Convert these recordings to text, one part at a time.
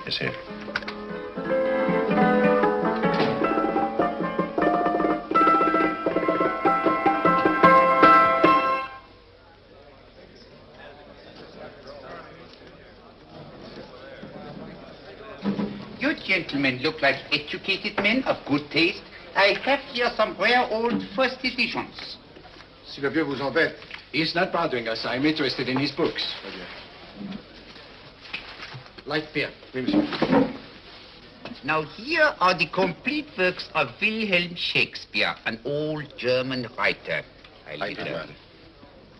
Yes, sir. You gentlemen look like educated men of good taste. I have here some rare old first editions. Si le vieux vous embête. He's not bothering us. I'm interested in his books. Light beer. Oui, monsieur. Now here are the complete works of Wilhelm Shakespeare, an old German writer.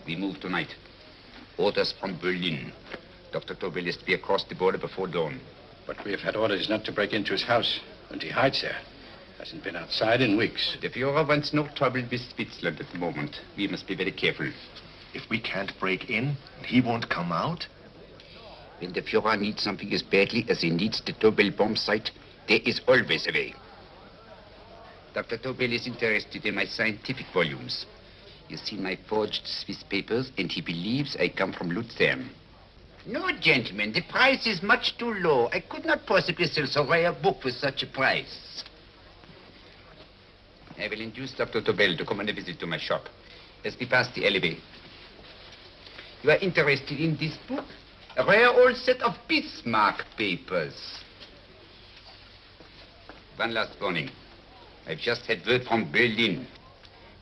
We move tonight. Orders from Berlin. Dr. Tobel is to be across the border before dawn. But we have had orders not to break into his house, and he hides there. Hasn't been outside in weeks. The Führer wants no trouble with Switzerland at the moment. We must be very careful. If we can't break in, and he won't come out? When the Führer needs something as badly as he needs the Tobel bomb site, there is always a way. Dr. Tobel is interested in my scientific volumes. He's seen my forged Swiss papers, and he believes I come from Lucerne. No, gentlemen, the price is much too low. I could not possibly sell so rare a book for such a price. I will induce Dr. Tobel to come on a visit to my shop as we pass the alleyway. You are interested in this book? A rare old set of Bismarck papers. One last warning. I've just had word from Berlin.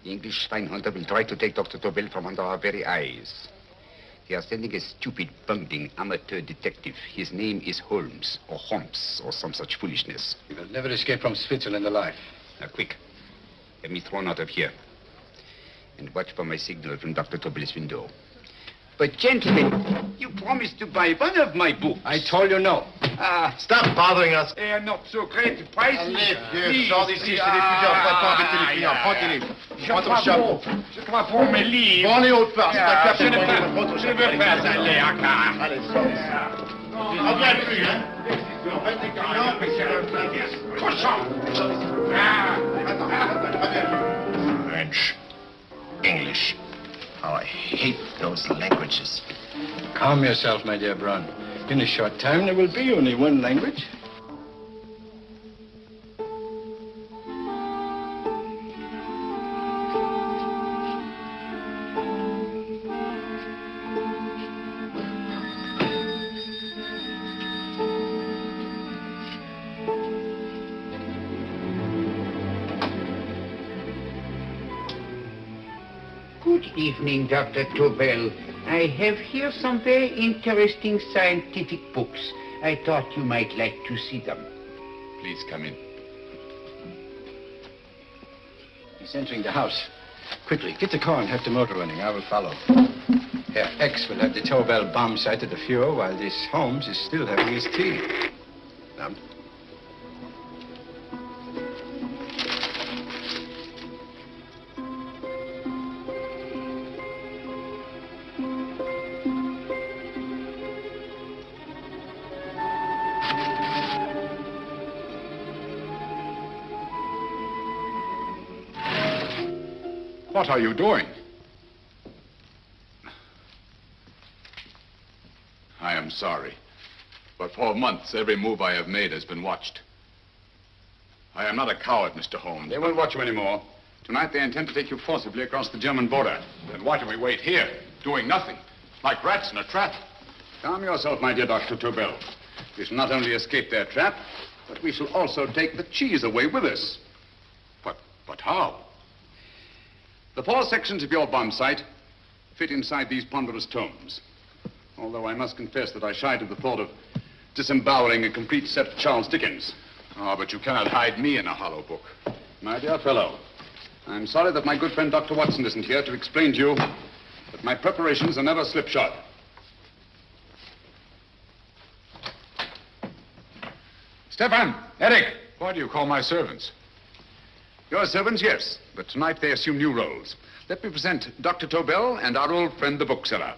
The English swinehunter will try to take Dr. Tobel from under our very eyes. They are sending a stupid, bungling amateur detective. His name is Holmes, or some such foolishness. He will never escape from Switzerland alive. Now, quick. Have me thrown out of here. And watch for my signal from Dr. Tobel's window. But, gentlemen, you promised to buy one of my books. I told you no. Stop bothering us. They are not so great prices. Allez, vieux, sors d'ici, c'est l'étudiant. Faut pas embêter les clients. Prends tes livres. Prends ton chapeau. Je crois pour mes livres. Prends les hautes parts. C'est un café. Je veux pas aller à car. Allez, sors d'ici. Reviens plus, hein. En fait, les clients, Cochon. French. English. How I hate those languages. Calm yourself, my dear Brown. In a short time, there will be only one language. Good evening, Dr. Tobel. I have here some very interesting scientific books. I thought you might like to see them. Please come in. He's entering the house. Quickly, get the car and have the motor running. I will follow. Herr X will have the Tobel bomb site at the Führer while this Holmes is still having his tea. Now. What are you doing? I am sorry, but for months every move I have made has been watched. I am not a coward, Mr. Holmes. They won't watch you anymore. Tonight they intend to take you forcibly across the German border. Then why do we wait here, doing nothing, like rats in a trap? Calm yourself, my dear Dr. Tobel. We shall not only escape their trap, but we shall also take the cheese away with us. But how? The 4 sections of your bomb site fit inside these ponderous tomes. Although I must confess that I shied at the thought of disemboweling a complete set of Charles Dickens. Oh, but you cannot hide me in a hollow book. My dear fellow, I'm sorry that my good friend Dr. Watson isn't here to explain to you that my preparations are never slipshod. Stefan, Eric, why do you call my servants? Your servants, yes, but tonight they assume new roles. Let me present Dr. Tobel and our old friend, the bookseller.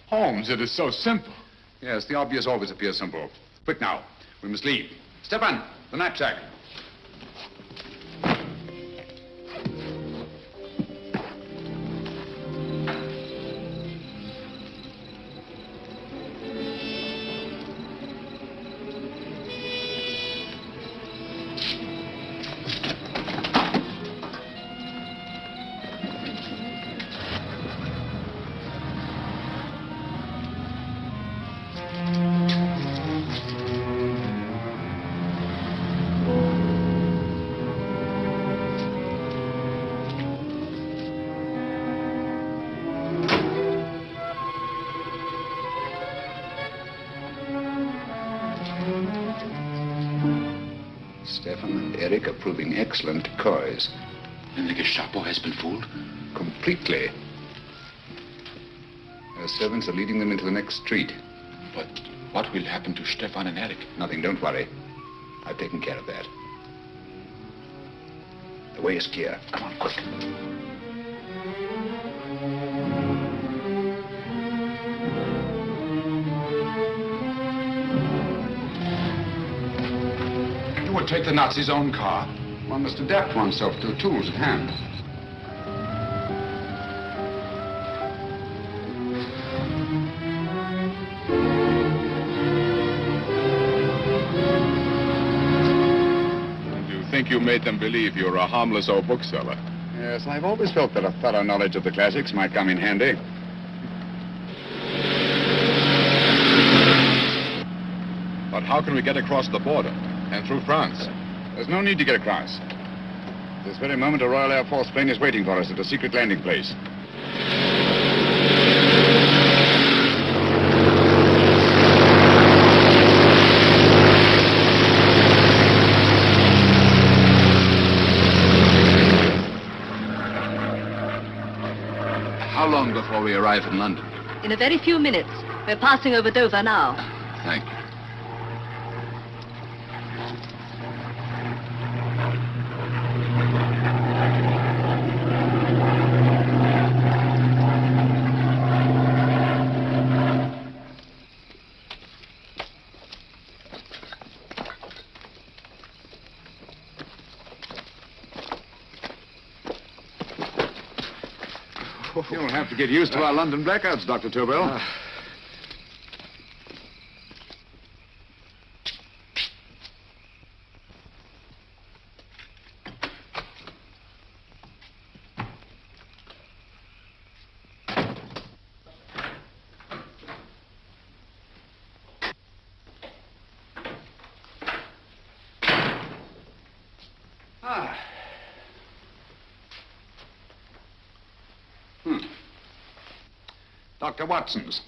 Holmes, it is so simple. Yes, the obvious always appears simple. Quick now, we must leave. Stefan, the knapsack. Stefan and Eric are proving excellent decoys. And the Gestapo has been fooled? Completely. Their servants are leading them into the next street. But what will happen to Stefan and Eric? Nothing, don't worry. I've taken care of that. The way is clear. Come on, quick. You would take the Nazis' own car? One must adapt oneself to the tools at hand. Think you made them believe you were a harmless old bookseller? Yes, I've always felt that a thorough knowledge of the classics might come in handy. But how can we get across the border and through France? There's no need to get across. This very moment, a Royal Air Force plane is waiting for us at a secret landing place. How long before we arrive in London? In a very few minutes. We're passing over Dover now. Thank you. You'll have to get used to our London blackouts, Dr. Tobel. Dr. Watson's.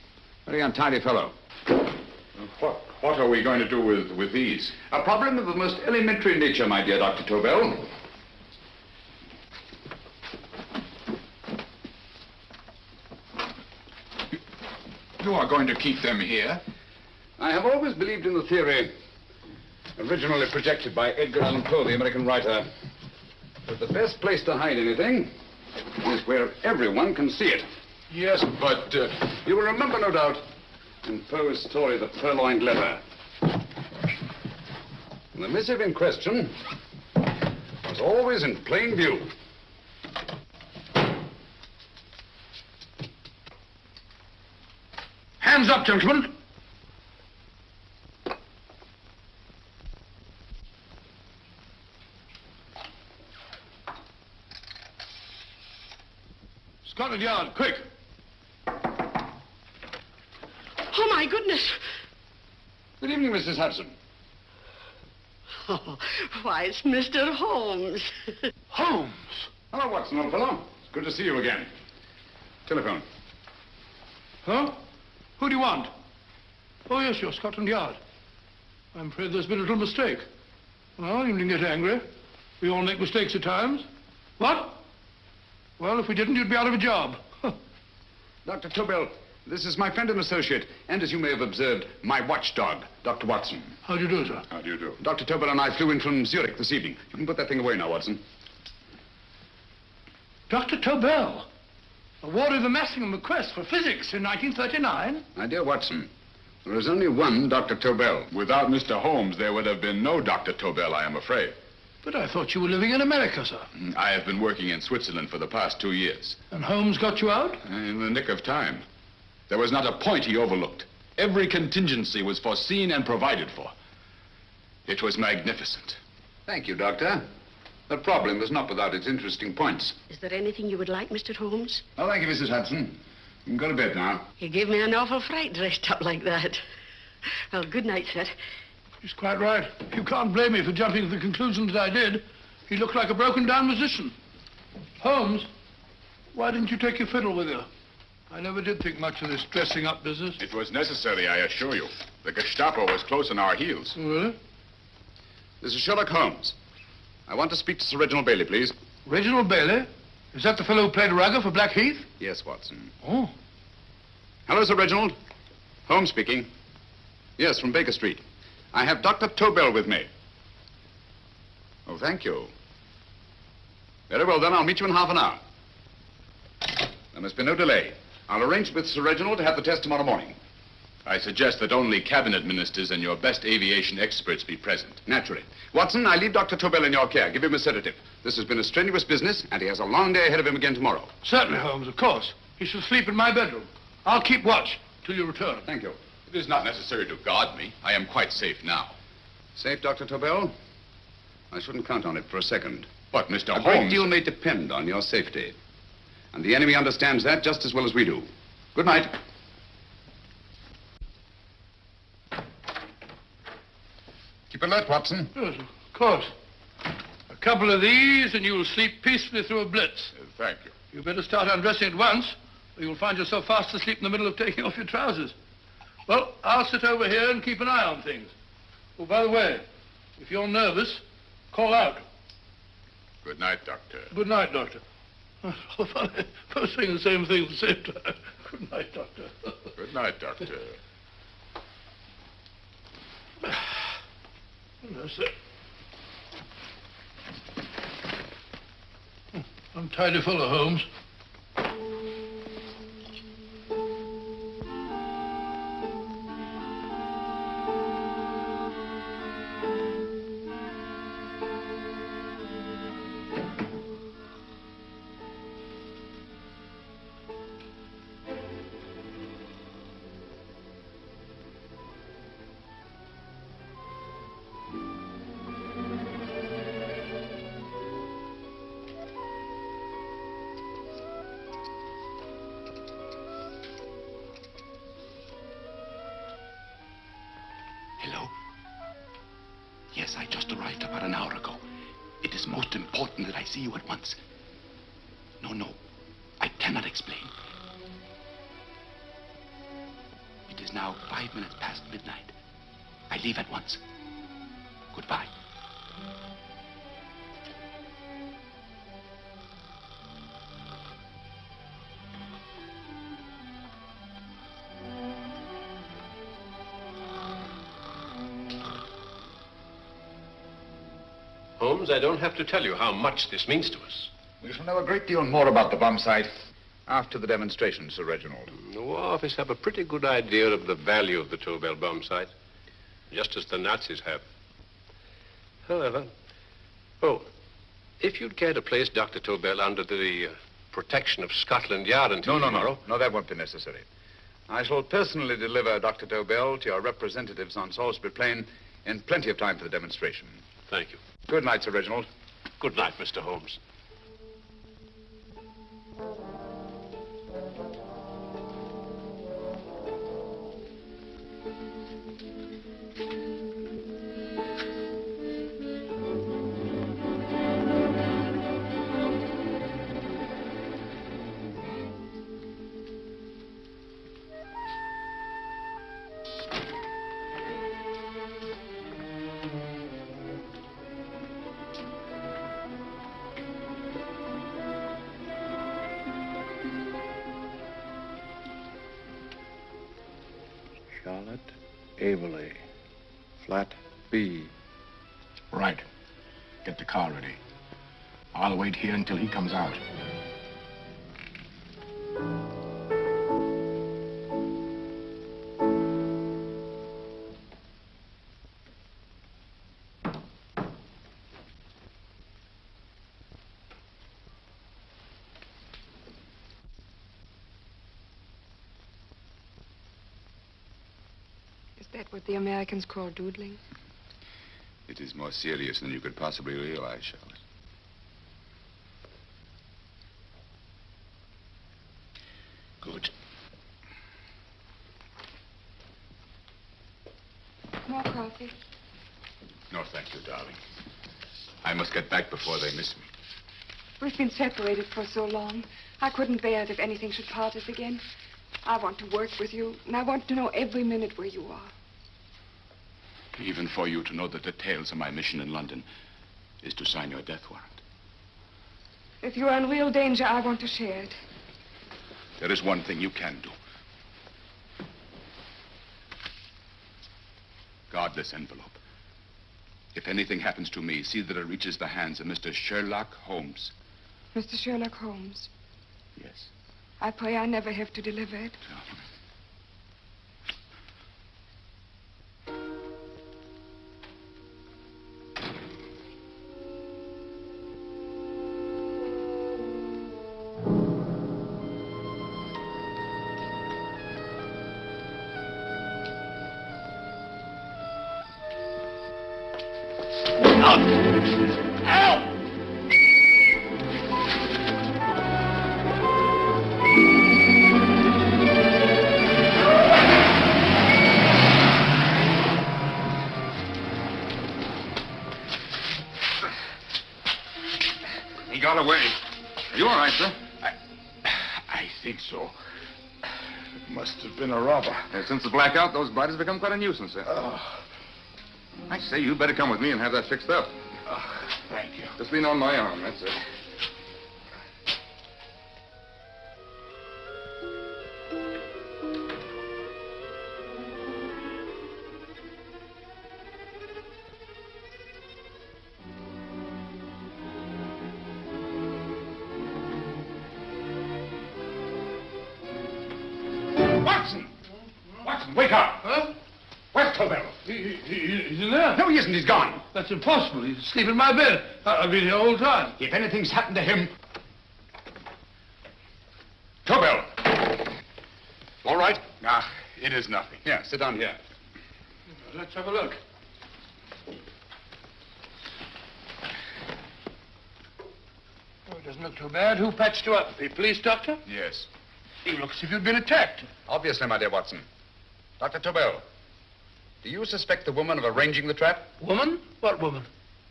Very untidy fellow. What are we going to do with these? A problem of the most elementary nature, my dear Dr. Tobel. You are going to keep them here? I have always believed in the theory, originally projected by Edgar Allan Poe, the American writer, that the best place to hide anything is where everyone can see it. Yes, but... You will remember, no doubt, in Poe's story, The Purloined Letter. The missive in question was always in plain view. Hands up, gentlemen. Scotland Yard, quick. Oh, my goodness. Good evening, Mrs. Hudson. Oh, why, it's Mr. Holmes. Holmes! Hello, Watson, old fellow. It's good to see you again. Telephone. Huh? Who do you want? Oh, yes, you're Scotland Yard. I'm afraid there's been a little mistake. Well, you needn't get angry. We all make mistakes at times. What? Well, if we didn't, you'd be out of a job. Dr. Tobel, this is my friend and associate, and as you may have observed, my watchdog, Dr. Watson. How do you do, sir? How do you do? Dr. Tobel and I flew in from Zurich this evening. You can put that thing away now, Watson. Dr. Tobel, awarded the Massingham Bequest for physics in 1939. My dear Watson, there is only one Dr. Tobel. Without Mr. Holmes, there would have been no Dr. Tobel, I am afraid. But I thought you were living in America, sir. I have been working in Switzerland for the past 2 years. And Holmes got you out? In the nick of time. There was not a point he overlooked. Every contingency was foreseen and provided for. It was magnificent. Thank you, Doctor. The problem is not without its interesting points. Is there anything you would like, Mr. Holmes? Oh, thank you, Mrs. Hudson. You can go to bed now. You gave me an awful fright dressed up like that. Well, good night, sir. He's quite right. You can't blame me for jumping to the conclusion that I did. He looked like a broken-down musician. Holmes, why didn't you take your fiddle with you? I never did think much of this dressing-up business. It was necessary, I assure you. The Gestapo was close on our heels. Really? This is Sherlock Holmes. I want to speak to Sir Reginald Bailey, please. Reginald Bailey? Is that the fellow who played Rugger for Blackheath? Yes, Watson. Oh. Hello, Sir Reginald. Holmes speaking. Yes, from Baker Street. I have Dr. Tobel with me. Oh, thank you. Very well, then. I'll meet you in half an hour. There must be no delay. I'll arrange with Sir Reginald to have the test tomorrow morning. I suggest that only cabinet ministers and your best aviation experts be present. Naturally. Watson, I leave Dr. Tobel in your care. Give him a sedative. This has been a strenuous business, and he has a long day ahead of him again tomorrow. Certainly, Holmes, of course. He shall sleep in my bedroom. I'll keep watch till you return. Thank you. It is not necessary to guard me. I am quite safe now. Safe, Dr. Tobel? I shouldn't count on it for a second. But, Mr. Holmes... A great deal may depend on your safety. And the enemy understands that just as well as we do. Good night. Keep alert, Watson. Yes, of course. A couple of these, and you'll sleep peacefully through a blitz. Thank you. You better start undressing at once, or you'll find yourself fast asleep in the middle of taking off your trousers. Well, I'll sit over here and keep an eye on things. Oh, by the way, if you're nervous, call out. Good night, Doctor. Good night, Doctor. Both saying the same thing at the same time. Good night, Doctor. Good night, Doctor. That's it. Untidy fellow, Holmes. Hello? Yes, I just arrived about an hour ago. It is most important that I see you at once. No, I cannot explain. It is now 5 minutes past midnight. I leave at once. Goodbye. Holmes, I don't have to tell you how much this means to us. We shall know a great deal more about the bomb site after the demonstration, Sir Reginald. The War Office have a pretty good idea of the value of the Tobel bomb site, just as the Nazis have. However, if you'd care to place Dr. Tobel under the protection of Scotland Yard until tomorrow... No, that won't be necessary. I shall personally deliver Dr. Tobel to your representatives on Salisbury Plain in plenty of time for the demonstration. Thank you. Good night, Sir Reginald. Good night, Mr. Holmes. Charlotte Averley, flat B. Right. Get the car ready. I'll wait here until he comes out. Is that what the Americans call doodling? It is more serious than you could possibly realize, Charlotte. Good. More coffee? No, thank you, darling. I must get back before they miss me. We've been separated for so long. I couldn't bear it if anything should part us again. I want to work with you, and I want to know every minute where you are. Even for you to know the details of my mission in London is to sign your death warrant. If you are in real danger, I want to share it. There is one thing you can do. Guard this envelope. If anything happens to me, see that it reaches the hands of Mr. Sherlock Holmes. Mr. Sherlock Holmes, Yes. I pray I never have to deliver it. He got away. Are you all right, sir? I think so. It must have been a robber. Since the blackout, those blighters have become quite a nuisance, sir. I say, you better come with me and have that fixed up. Thank you. Just lean on my arm, that's it. Watson, wake up. Huh? Where's Tobel? He's in there. No, he isn't. He's gone. That's impossible. He's asleep in my bed. I've been here all the time. If anything's happened to him... Tobel! All right? Ah, it is nothing. Yeah, sit down here. Let's have a look. Oh, it doesn't look too bad. Who patched you up? The police doctor? Yes. You look as if you'd been attacked. Obviously, my dear Watson. Dr. Tobel, do you suspect the woman of arranging the trap? Woman? What woman?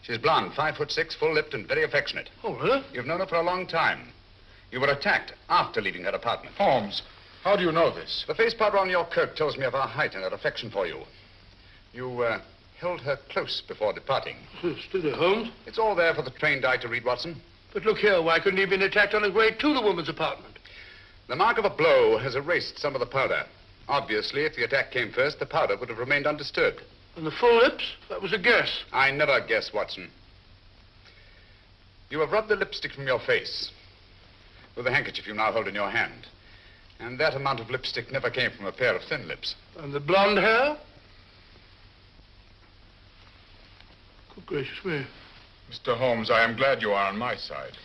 She's blonde, 5'6", full-lipped, and very affectionate. Oh, really? You've known her for a long time. You were attacked after leaving her apartment. Holmes, how do you know this? The face powder on your coat tells me of her height and her affection for you. You held her close before departing. Still there, Holmes? It's all there for the trained eye to read, Watson. But look here, why couldn't he have been attacked on his way to the woman's apartment? The mark of a blow has erased some of the powder. Obviously, if the attack came first, the powder would have remained undisturbed. And the full lips? That was a guess. I never guess, Watson. You have rubbed the lipstick from your face with the handkerchief you now hold in your hand. And that amount of lipstick never came from a pair of thin lips. And the blonde hair? Good gracious me. Mr. Holmes, I am glad you are on my side.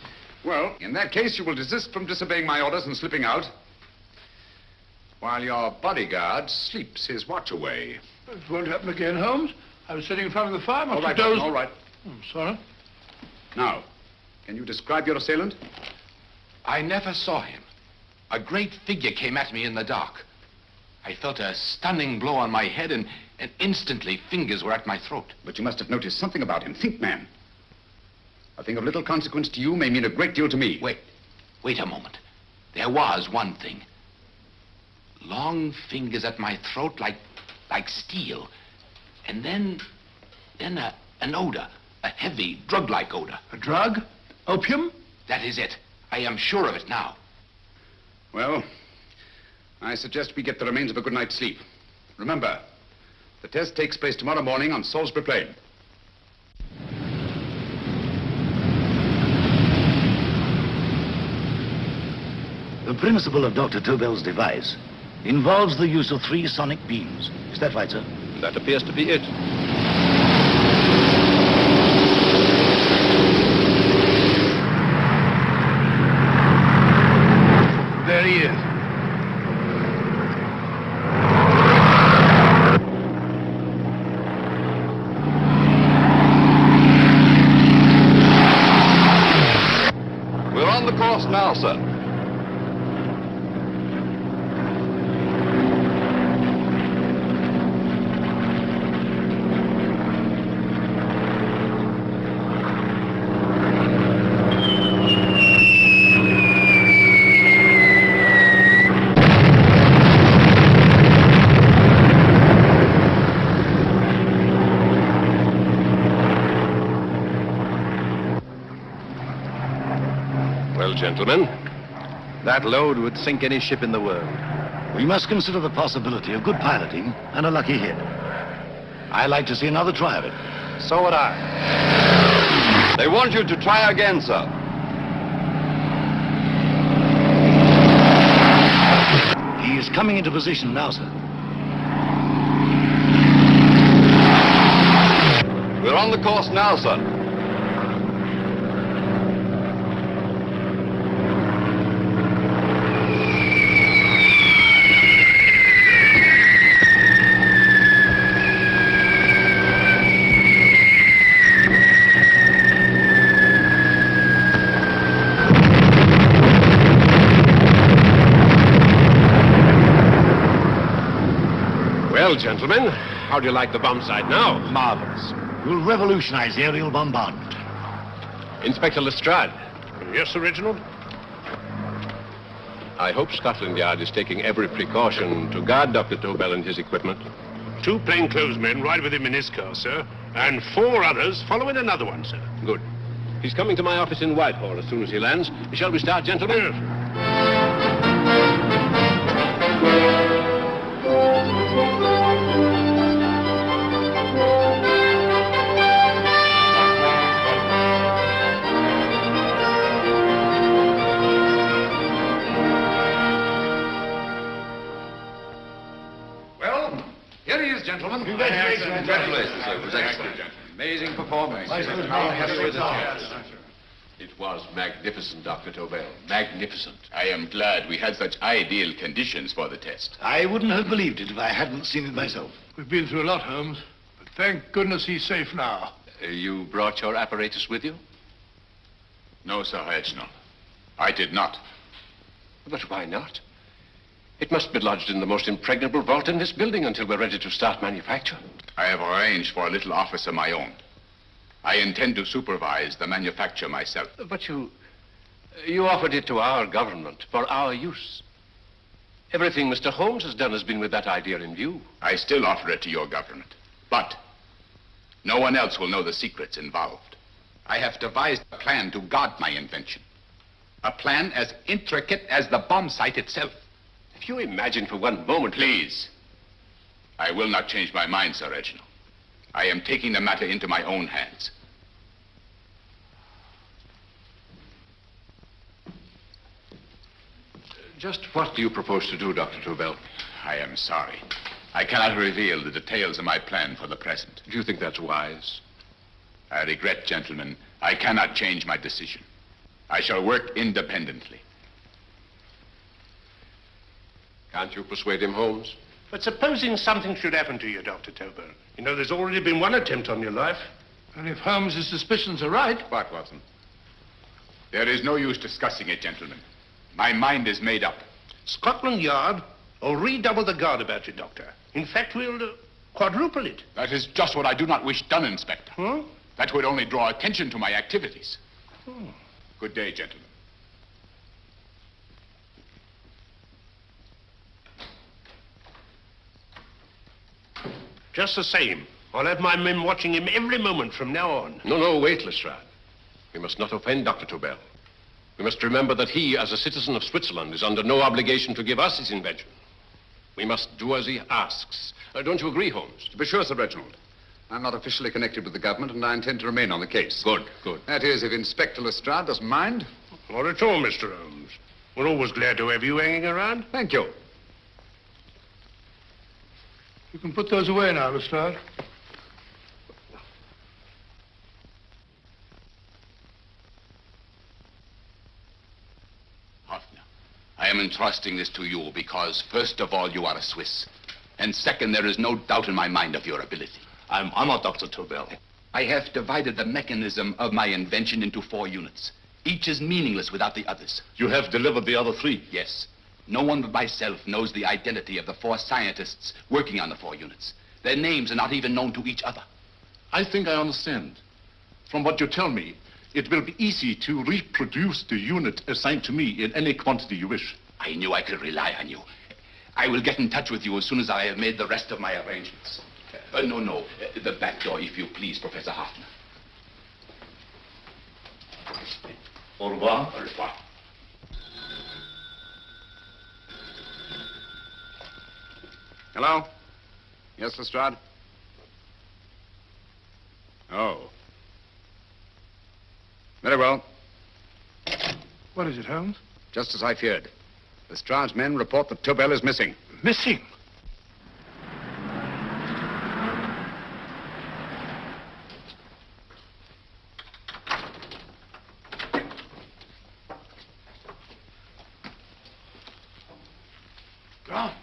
Well, in that case, you will desist from disobeying my orders and slipping out while your bodyguard sleeps his watch away. It won't happen again, Holmes. I was sitting in front of the fire. All right, Watson, all right. I'm sorry. Now, can you describe your assailant? I never saw him. A great figure came at me in the dark. I felt a stunning blow on my head, and instantly fingers were at my throat. But you must have noticed something about him. Think, man. A thing of little consequence to you may mean a great deal to me. Wait a moment. There was one thing. Long fingers at my throat like steel. And then an odor, a heavy, drug-like odor. A drug? Opium? That is it. I am sure of it now. Well, I suggest we get the remains of a good night's sleep. Remember, the test takes place tomorrow morning on Salisbury Plain. The principle of Dr. Tobel's device involves the use of 3 sonic beams. Is that right, sir? That appears to be it. There he is. We're on the course now, sir. gentlemen. That load would sink any ship in the world. We must consider the possibility of good piloting and a lucky hit. I'd like to see another try of it. So would I. They want you to try again, sir. He is coming into position now, sir. We're on the course now, sir. Well, gentlemen, how do you like the bomb sight now? Marvelous. We'll revolutionize the aerial bombardment. Inspector Lestrade. Yes, Sir Reginald? I hope Scotland Yard is taking every precaution to guard Dr. Tobel and his equipment. 2 plainclothesmen ride with him in his car, sir, and 4 others follow in another one, sir. Good. He's coming to my office in Whitehall as soon as he lands. Shall we start, gentlemen? Yes. Well, here he is, gentlemen. Congratulations. Congratulations, sir. It was excellent. Amazing performance. It was magnificent, Dr. Tobel. Magnificent. I am glad we had such ideal conditions for the test. I wouldn't have believed it if I hadn't seen it myself. We've been through a lot, Holmes, but thank goodness he's safe now. You brought your apparatus with you? No, Sir Reginald. I did not. But why not? It must be lodged in the most impregnable vault in this building until we're ready to start manufacture. I have arranged for a little office of my own. I intend to supervise the manufacture myself. But you offered it to our government for our use. Everything Mr. Holmes has done has been with that idea in view. I still offer it to your government. But no one else will know the secrets involved. I have devised a plan to guard my invention. A plan as intricate as the bomb sight itself. If you imagine for one moment... Please. I will not change my mind, Sir Reginald. I am taking the matter into my own hands. Just what do you propose to do, Dr. Tobel? I am sorry. I cannot reveal the details of my plan for the present. Do you think that's wise? I regret, gentlemen, I cannot change my decision. I shall work independently. Can't you persuade him, Holmes? But supposing something should happen to you, Dr. Tobel. You know, there's already been one attempt on your life. And if Holmes' suspicions are right... What, Watson? There is no use discussing it, gentlemen. My mind is made up. Scotland Yard will redouble the guard about you, Doctor. In fact, we'll quadruple it. That is just what I do not wish done, Inspector. Huh? That would only draw attention to my activities. Good day, gentlemen. Just the same, I'll have my men watching him every moment from now on. No, wait, Lestrade. We must not offend Dr. Tobel. We must remember that he, as a citizen of Switzerland, is under no obligation to give us his invention. We must do as he asks. Don't you agree, Holmes? To be sure, Sir Reginald. I'm not officially connected with the government, and I intend to remain on the case. Good. That is, if Inspector Lestrade doesn't mind. Not at all, Mr. Holmes. We're always glad to have you hanging around. Thank you. You can put those away now, Lestrade. Hoffner, I am entrusting this to you because, first of all, you are a Swiss. And second, there is no doubt in my mind of your ability. I'm honored, Dr. Tobel. I have divided the mechanism of my invention into 4 units. Each is meaningless without the others. You have delivered the other 3? Yes. No one but myself knows the identity of the 4 scientists working on the 4 units. Their names are not even known to each other. I think I understand. From what you tell me, it will be easy to reproduce the unit assigned to me in any quantity you wish. I knew I could rely on you. I will get in touch with you as soon as I have made the rest of my arrangements. No. The back door, if you please, Professor Hoffner. Au revoir. Au revoir. Hello? Yes, Lestrade? Oh. Very well. What is it, Holmes? Just as I feared. Lestrade's men report that Tobel is missing. Missing? Gone.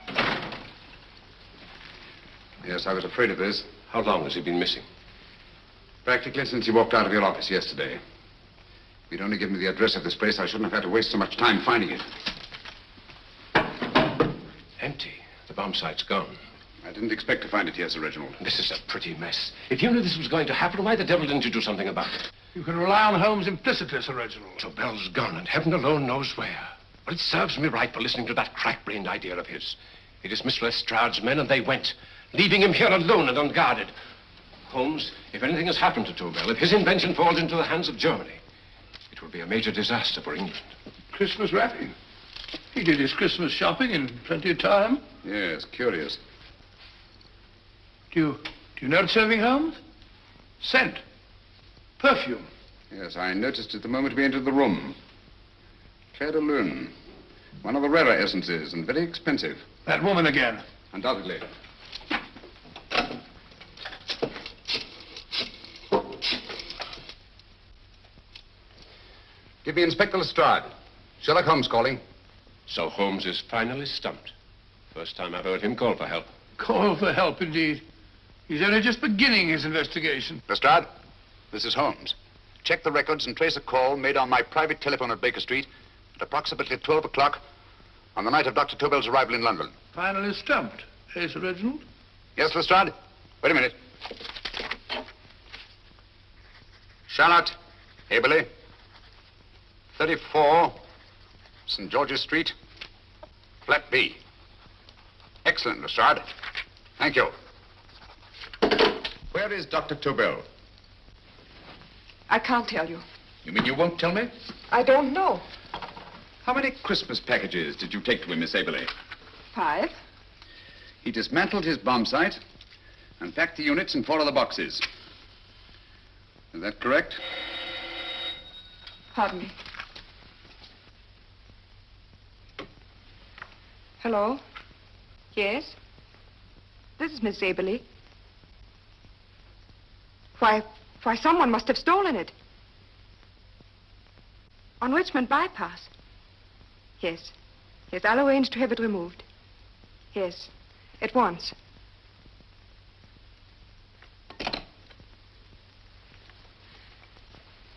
Yes, I was afraid of this. How long has he been missing? Practically since he walked out of your office yesterday. If you'd only given me the address of this place, I shouldn't have had to waste so much time finding it. Empty. The bomb site's gone. I didn't expect to find it here, Sir Reginald. This is a pretty mess. If you knew this was going to happen, why the devil didn't you do something about it? You can rely on Holmes implicitly, Sir Reginald. Tobel's gone, and heaven alone knows where. But it serves me right for listening to that crack-brained idea of his. He dismissed Lestrade's men, and they went, leaving him here alone and unguarded. Holmes, if anything has happened to Tobel, if his invention falls into the hands of Germany, it will be a major disaster for England. Christmas wrapping. He did his Christmas shopping in plenty of time. Yes, curious. Do you notice anything, Holmes? Scent. Perfume. Yes, I noticed it the moment we entered the room. Claire de Lune. One of the rarer essences, and very expensive. That woman again. Undoubtedly. Give me Inspector Lestrade. Sherlock Holmes calling. So Holmes is finally stumped. First time I've heard him call for help. Call for help, indeed. He's only just beginning his investigation. Lestrade, this is Holmes. Check the records and trace a call made on my private telephone at Baker Street at approximately 12 o'clock on the night of Dr. Tobel's arrival in London. Finally stumped, eh, Sir Reginald? Yes, Lestrade? Wait a minute. Charlotte, Haberley, 34, St. George's Street, flat B. Excellent, Lestrade. Thank you. Where is Dr. Tobel? I can't tell you. You mean you won't tell me? I don't know. How many Christmas packages did you take to him, Miss Haberley? 5. He dismantled his bomb site and packed the units in 4 other boxes. Is that correct? Pardon me. Hello? Yes? This is Miss Zaberly. Why, someone must have stolen it. On Richmond Bypass. Yes. Yes, I'll arrange to have it removed. Yes, at once.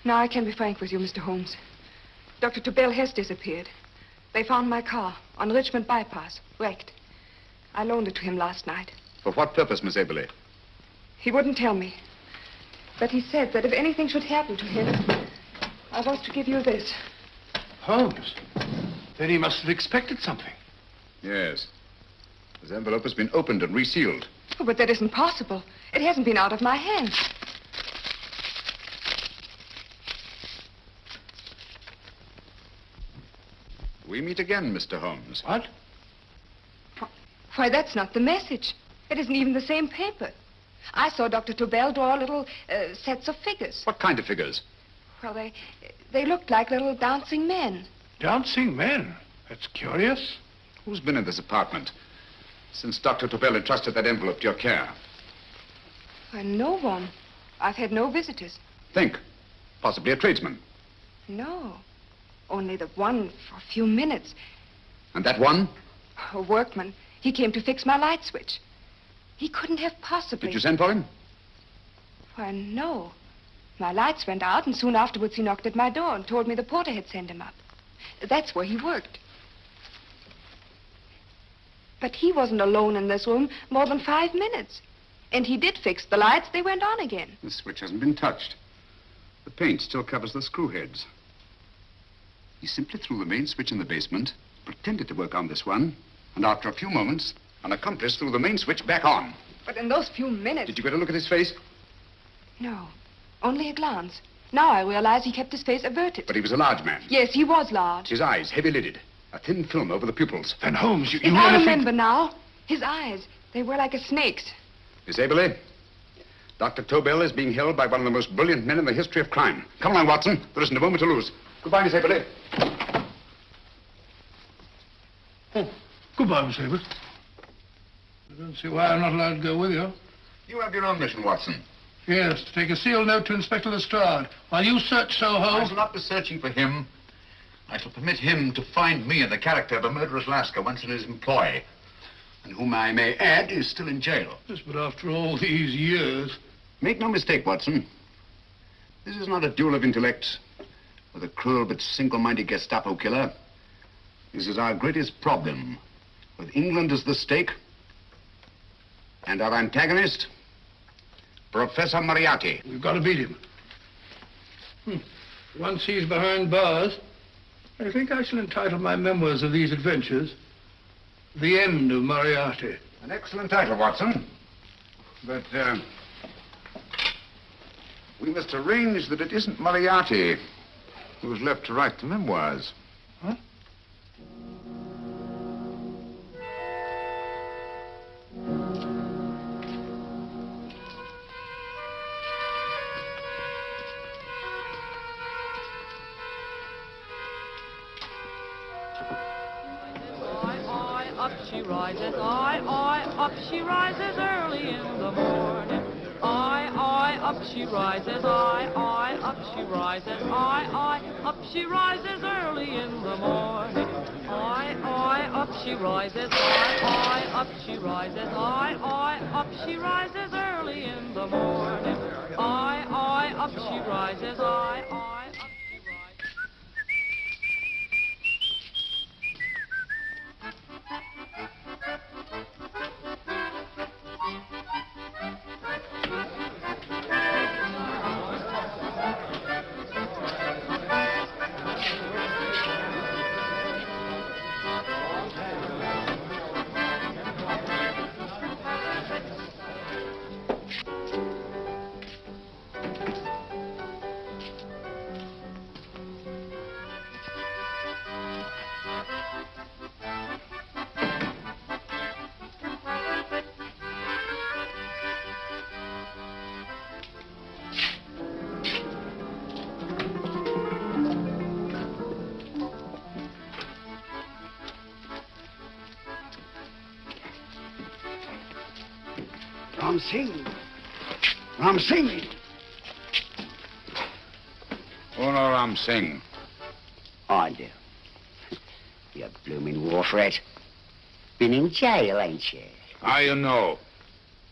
Now I can be frank with you, Mr. Holmes. Dr. Tobel has disappeared. They found my car on Richmond Bypass, wrecked. I loaned it to him last night. For what purpose, Miss Haberley? He wouldn't tell me. But he said that if anything should happen to him, I was to give you this. Holmes? Then he must have expected something. Yes. This envelope has been opened and resealed. Oh, but that isn't possible. It hasn't been out of my hands. We meet again, Mr. Holmes. What? Why, that's not the message. It isn't even the same paper. I saw Dr. Tobel draw little sets of figures. What kind of figures? Well, they looked like little dancing men. Dancing men? That's curious. Who's been in this apartment since Dr. Tobel entrusted that envelope to your care? Why, no one. I've had no visitors. Think. Possibly a tradesman. No. Only the one for a few minutes. And that one? A workman. He came to fix my light switch. He couldn't have possibly... Did you send for him? Why, no. My lights went out, and soon afterwards he knocked at my door and told me the porter had sent him up. That's where he worked. But he wasn't alone in this room more than 5 minutes. And he did fix the lights. They went on again. The switch hasn't been touched. The paint still covers the screw heads. He simply threw the main switch in the basement, pretended to work on this one, and after a few moments, an accomplice threw the main switch back on. But in those few minutes... Did you get a look at his face? No, only a glance. Now I realize he kept his face averted. But he was a large man. Yes, he was large. His eyes heavy-lidded, a thin film over the pupils. Then, Holmes, you I remember now. His eyes. They were like a snake's. Miss Aberley, Dr. Tobel is being held by one of the most brilliant men in the history of crime. Come along, Watson. There isn't a moment to lose. Goodbye, Miss Aberley. Oh, goodbye, Miss Abbott. I don't see why I'm not allowed to go with you. You have your own mission, Watson. Yes, to take a sealed note to Inspector Lestrade while you search Soho. I shall not be searching for him. I shall permit him to find me in the character of a murderous Lascar once in his employ, and whom I may add is still in jail. Yes, but after all these years... Make no mistake, Watson. This is not a duel of intellects with a cruel but single-minded Gestapo killer. This is our greatest problem, with England as the stake, and our antagonist, Professor Moriarty. We've got to beat him. Once he's behind bars, I think I shall entitle my memoirs of these adventures, The End of Moriarty. An excellent title, Watson. But, we must arrange that it isn't Moriarty who's left to write the memoirs. Huh? Up she rises, up she rises early in the morning. Up she rises, up she rises, up she rises early in the morning. Up she rises, up she rises, up she rises early in the morning. Up she rises, up she rises. Ram Singh. Oh, no, Ram Singh. I do. You blooming wharf rat. Been in jail, ain't you? How you know?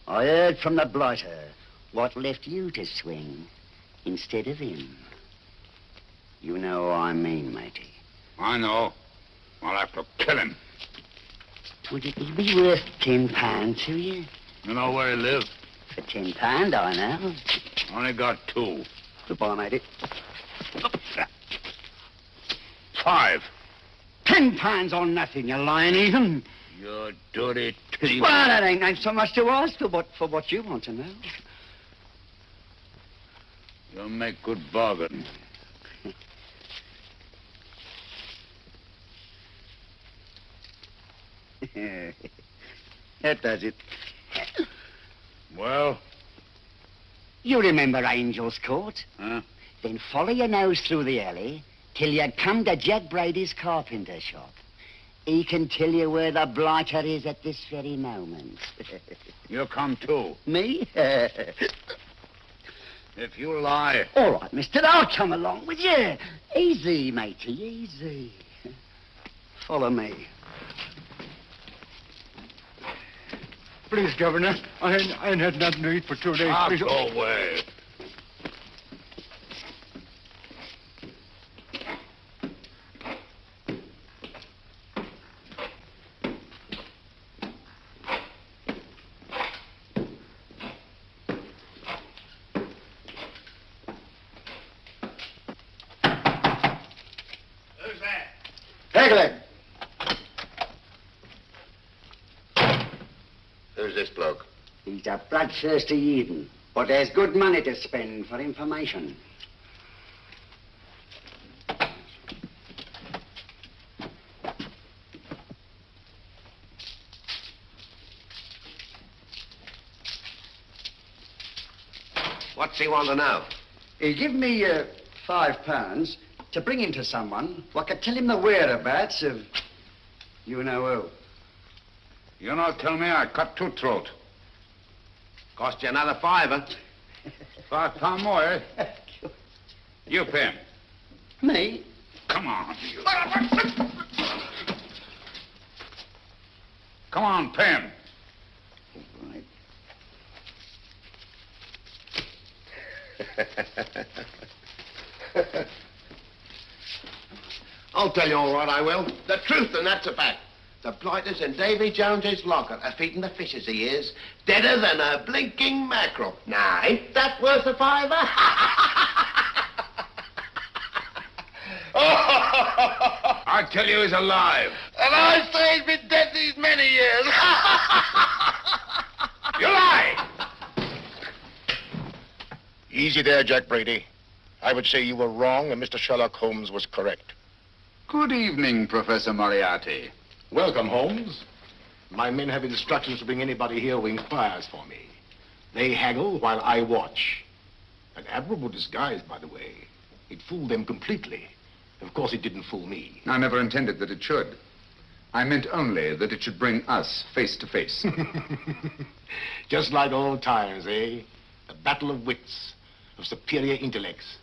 I heard from the blighter what left you to swing instead of him. You know what I mean, matey. I know. I'll have to kill him. Would it be worth £10 to you? You know where he lives? For £10, I know. Only got 2. Goodbye, matey. 5. £10 on nothing, you lying heathen. You dirty thief. Well, that ain't so much to ask for what you want to know. You'll make good bargain. That does it. Well? You remember Angel's Court? Huh? Then follow your nose through the alley till you come to Jack Brady's carpenter shop. He can tell you where the blighter is at this very moment. You come too. Me? If you lie... All right, mister, I'll come along with you. Easy, matey, easy. Follow me. Please, Governor, I ain't had nothing to eat for 2 days. Please. Go away. Who's that? Pegleg. Who's this bloke? He's a bloodthirsty heathen, but there's good money to spend for information. What's he want to know? He give me £5 to bring him to someone what could tell him the whereabouts of you know who. You not tell me I cut two throat. Cost you another £5. £5 more, eh? You pay him. Me? Come on, you. Come on, pay him. Right. I'll tell you all right, I will. The truth, and that's a fact. The blighters in Davy Jones's locker are feeding the fishes he is, deader than a blinking mackerel. Now, ain't that worth a £5? I tell you he's alive. And I say he's been dead these many years. You lie! Easy there, Jack Brady. I would say you were wrong and Mr. Sherlock Holmes was correct. Good evening, Professor Moriarty. Welcome, Holmes. My men have instructions to bring anybody here who inquires for me. They haggle while I watch. An admirable disguise, by the way. It fooled them completely. Of course, it didn't fool me. I never intended that it should. I meant only that it should bring us face to face. Just like old times, eh? A battle of wits, of superior intellects.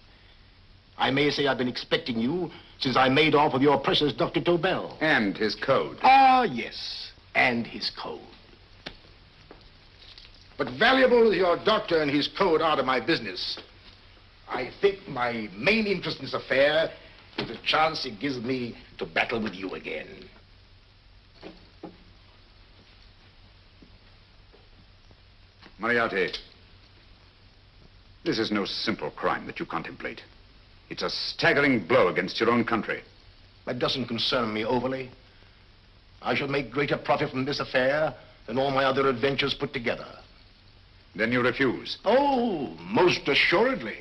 I may say I've been expecting you since I made off with your precious Dr. Tobel. And his code. Ah, yes, and his code. But valuable as your doctor and his code are to my business, I think my main interest in this affair is the chance it gives me to battle with you again. Moriarty, this is no simple crime that you contemplate. It's a staggering blow against your own country. That doesn't concern me overly. I shall make greater profit from this affair than all my other adventures put together. Then you refuse? Oh, most assuredly.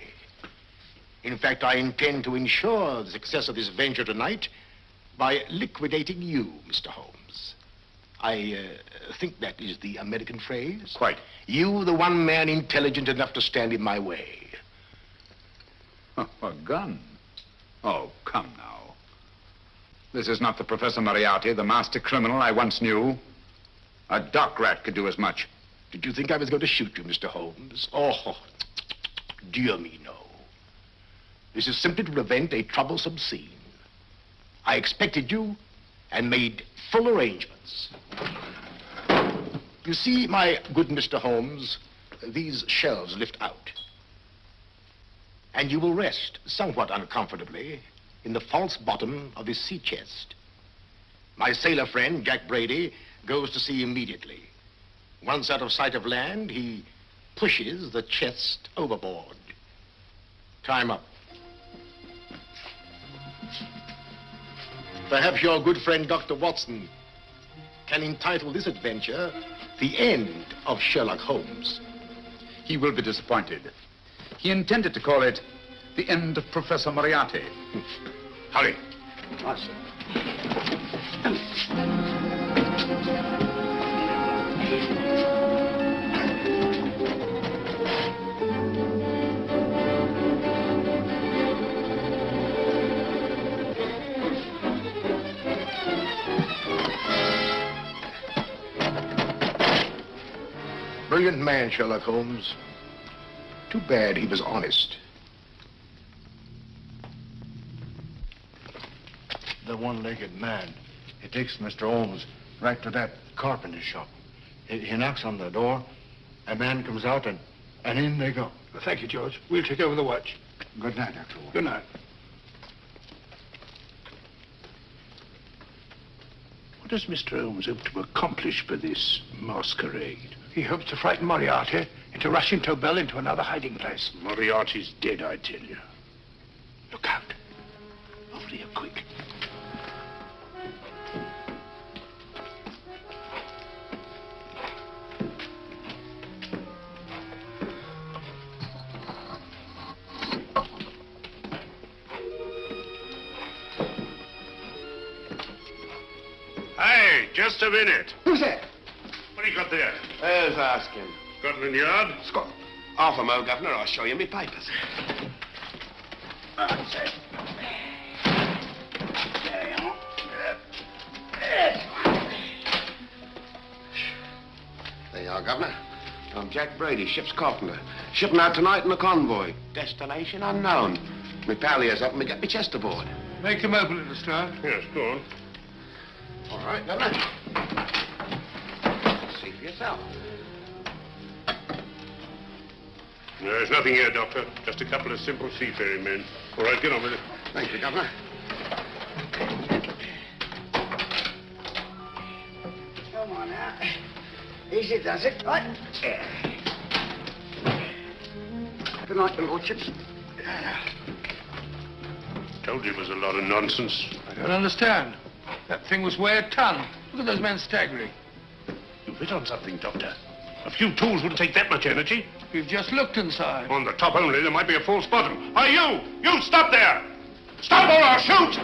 In fact, I intend to ensure the success of this venture tonight by liquidating you, Mr. Holmes. I think that is the American phrase. Quite. You, the one man intelligent enough to stand in my way. A gun? Oh, come now. This is not the Professor Moriarty, the master criminal I once knew. A dock rat could do as much. Did you think I was going to shoot you, Mr. Holmes? Oh, dear me, no. This is simply to prevent a troublesome scene. I expected you and made full arrangements. You see, my good Mr. Holmes, these shelves lift out. And you will rest somewhat uncomfortably in the false bottom of this sea chest. My sailor friend, Jack Brady, goes to sea immediately. Once out of sight of land, he pushes the chest overboard. Time up. Perhaps your good friend, Dr. Watson, can entitle this adventure The End of Sherlock Holmes. He will be disappointed. He intended to call it The End of Professor Moriarty. Hurry. Brilliant man, Sherlock Holmes. Too bad he was honest. The one-legged man. He takes Mr. Holmes right to that carpenter shop. He knocks on the door. A man comes out, and in they go. Thank you, George. We'll take over the watch. Good night, Dr. Holmes. Good night. What does Mr. Holmes hope to accomplish by this masquerade? He hopes to frighten Moriarty into rushing Tobel into another hiding place. Moriarty's dead, I tell you. Look out. Over here, quick. Hey, just a minute. Who's that? What do you got there? There's asking. Scotland Yard? Half a mo, Governor. I'll show you me papers. That's it. There you are. There you are, Governor. I'm Jack Brady, ship's carpenter. Shipping out tonight in a convoy. Destination unknown. My pal here's helping me get my chest aboard. Make them open it, Lestrade. Yes, go on. All right, Governor. See for yourself. There's nothing here, Doctor. Just a couple of simple seafaring men. All right, get on with it. Thank you, Governor. Come on now. Easy does it. Right. Good night, your lordships. Told you it was a lot of nonsense. I don't understand. That thing was weigh a ton. Look at those men staggering. You've hit on something, Doctor. A few tools wouldn't take that much energy. We've just looked inside. On the top only, there might be a false bottom. Hey, you! You stop there! Stop or I'll shoot!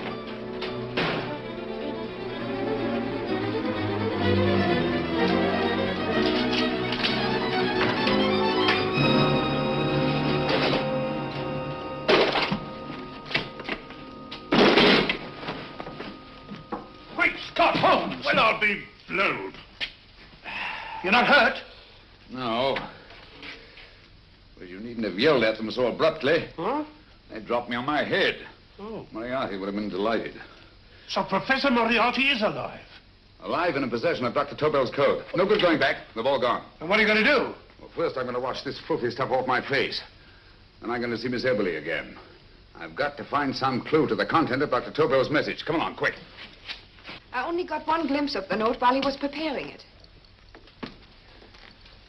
Great Scott, Holmes! Well, I'll be blowed. You're not hurt? No. Well, you needn't have yelled at them so abruptly. Huh? They dropped me on my head. Oh. Moriarty would have been delighted. So Professor Moriarty is alive? Alive and in possession of Dr. Tobel's code. No good going back. They've all gone. And what are you going to do? Well, first I'm going to wash this filthy stuff off my face. Then I'm going to see Miss Eberly again. I've got to find some clue to the content of Dr. Tobel's message. Come along, quick. I only got one glimpse of the note while he was preparing it.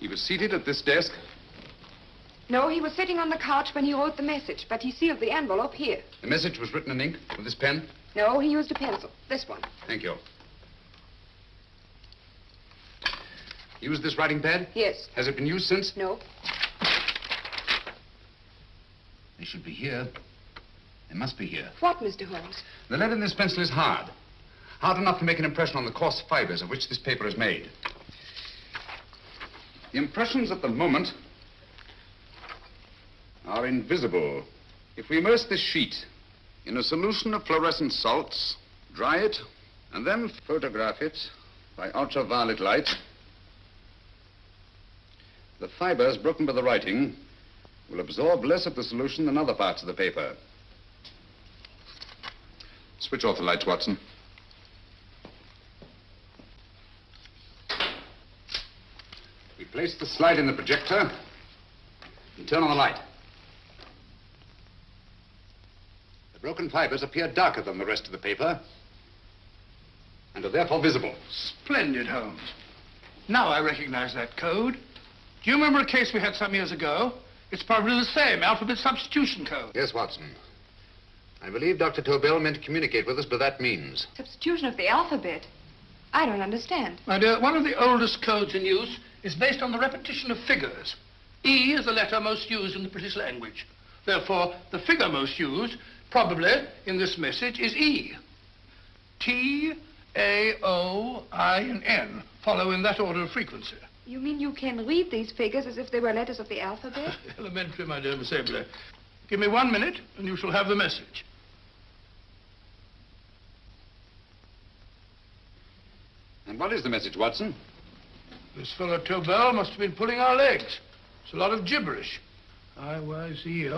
He was seated at this desk. No, he was sitting on the couch when he wrote the message, but he sealed the envelope here. The message was written in ink with this pen. No, he used a pencil. This one. Thank you. Used this writing pad? Yes. Has it been used since? No. They should be here. They must be here. What, Mr. Holmes? The lead in this pencil is hard. Hard enough to make an impression on the coarse fibers of which this paper is made. The impressions at the moment are invisible. If we immerse this sheet in a solution of fluorescent salts, dry it, and then photograph it by ultraviolet light, the fibers broken by the writing will absorb less of the solution than other parts of the paper. Switch off the lights, Watson. We place the slide in the projector and turn on the light. The broken fibers appear darker than the rest of the paper and are therefore visible. Splendid, Holmes. Now I recognize that code. Do you remember a case we had some years ago? It's probably the same alphabet substitution code. Yes, Watson. I believe Dr. Tobel meant to communicate with us by that means. Substitution of the alphabet. I don't understand. My dear, one of the oldest codes in use is based on the repetition of figures. E is the letter most used in the British language. Therefore, the figure most used, probably in this message, is E. T, A, O, I, and N follow in that order of frequency. You mean you can read these figures as if they were letters of the alphabet? Elementary, my dear Miss Eberly. Give me 1 minute, and you shall have the message. And what is the message, Watson? This fellow Tobel must have been pulling our legs. It's a lot of gibberish. I-Y-Z-L-M-T-H-K.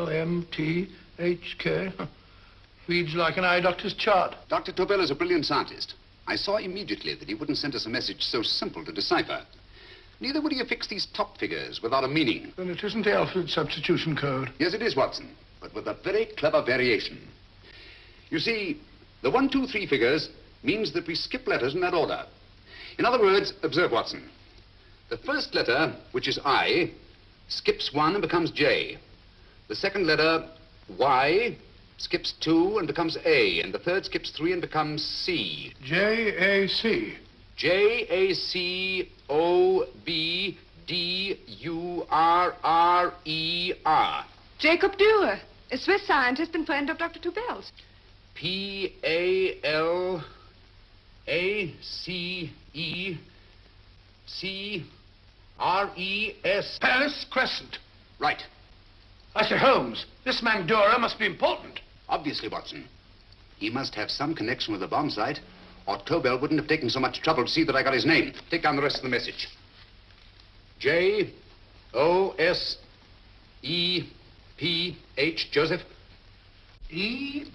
Reads like an eye doctor's chart. Dr. Tobel is a brilliant scientist. I saw immediately that he wouldn't send us a message so simple to decipher. Neither would he affix these top figures without a meaning. Then it isn't the alphabet substitution code. Yes, it is, Watson, but with a very clever variation. You see, the 1, 2, 3 figures means that we skip letters in that order. In other words, observe, Watson. The first letter, which is I, skips 1 and becomes J. The second letter, Y, skips 2 and becomes A. And the third skips 3 and becomes C. J-A-C. J-A-C-O-B-D-U-R-R-E-R. Jacob Dürer, a Swiss scientist and friend of Dr. Tobel's. P-A-L-A-C-E-C-R-E-S. Paris Crescent. Right. I say, Holmes, this man Dora must be important. Obviously, Watson. He must have some connection with the bomb site, or Tobel wouldn't have taken so much trouble to see that I got his name. Take down the rest of the message. J-O-S-E-P-H, Joseph. E-M-D-D-I-A-C.